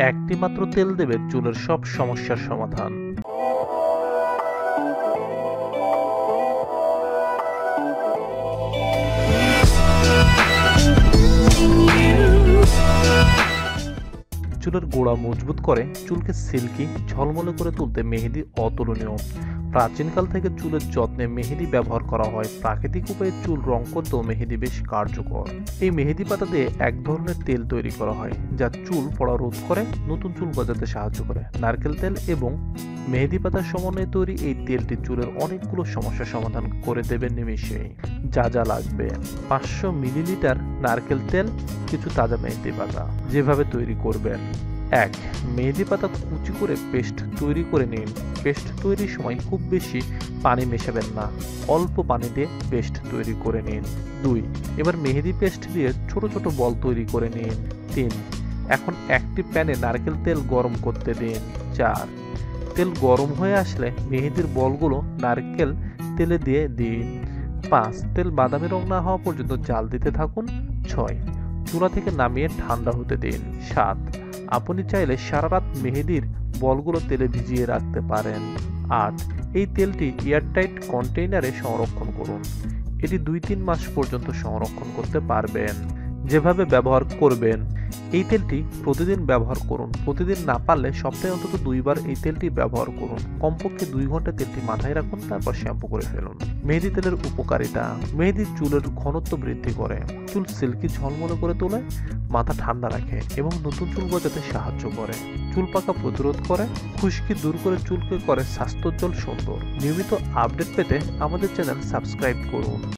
একটি মাত্র তেল দেবে চুলের সব সমস্যার সমাধান। চুলের গোড়া মজবুত করে, চুলকে সিল্কি ঝলমলে করে তুলতে মেহেদি অতুলনীয়। প্রাচীনকাল থেকে চুলের যত্নে মেহেদি ব্যবহার করা হয়। প্রাকৃতিক উপায়ে চুল রং করতেও মেহেদি বেশ কার্যকর। এই মেহেদি পাতা দিয়ে এক ধরনের তেল তৈরি করা হয় যা চুল পড়া রোধ করে, নতুন চুল গজাতে সাহায্য করে। নারকেল তেল এবং মেহেদি পাতার সমন্বয়ে তৈরি এই তেলটি চুলের অনেকগুলো সমস্যার সমাধান করে দেবে নিমেষেই। যা যা লাগবে: 500 মিলিলিটার নারকেল তেল, কিছু তাজা মেহেদি পাতা। যেভাবে তৈরি করবেন: 1. মেহেদি পাতা কুচি করে পেস্ট তৈরি করে নিন। পেস্ট তৈরির সময় খুব বেশি পানি মেশাবেন না, অল্প পানি দিয়ে পেস্ট তৈরি করে নিন। 2. এবার মেহেদি পেস্ট দিয়ে ছোট ছোট বল তৈরি করে নিন। 3. এখন একটি প্যানে নারকেল তেল গরম করতে দিন। 4. তেল গরম হয়ে আসলে মেহেদির বলগুলো নারকেল তেলে দিয়ে দিন। 5. তেল বাদামি রং না হওয়া পর্যন্ত জাল দিতে থাকুন। 6. চুলা থেকে নামিয়ে ঠান্ডা হতে দিন। 7. আপনি চাইলে সারা রাত মেহেদির বলগুলো তেলে ভিজিয়ে রাখতে পারেন। 8. এই তেলটি এয়ারটাইট কন্টেইনারে সংরক্ষণ করুন। এটি 2-3 মাস পর্যন্ত সংরক্ষণ করতে পারবেন। যেভাবে ব্যবহার করবেন: এই তেলটি প্রতিদিন ব্যবহার করুন। প্রতিদিন না পারলে সপ্তাহে অন্তত 2 বার এই তেলটি ব্যবহার করুন। কমপক্ষে 2 ঘন্টা তেলটি মাথায় রাখুন, তারপর শ্যাম্পু করে ফেলুন। মেহেদি তেলের উপকারিতা: মেহেদি চুলের ঘনত্ব বৃদ্ধি করে, চুল সিল্কি ঝলমলে করে তোলে, মাথা ঠান্ডা রাখে এবং নতুন চুল গজাতে সাহায্য করে। চুল পাকা প্রতিরোধ করে, খুশকি দূর করে চুলকে করে স্বাস্থ্যোজ্জ্বল সুন্দর। নিয়মিত আপডেট পেতে আমাদের চ্যানেল সাবস্ক্রাইব করুন।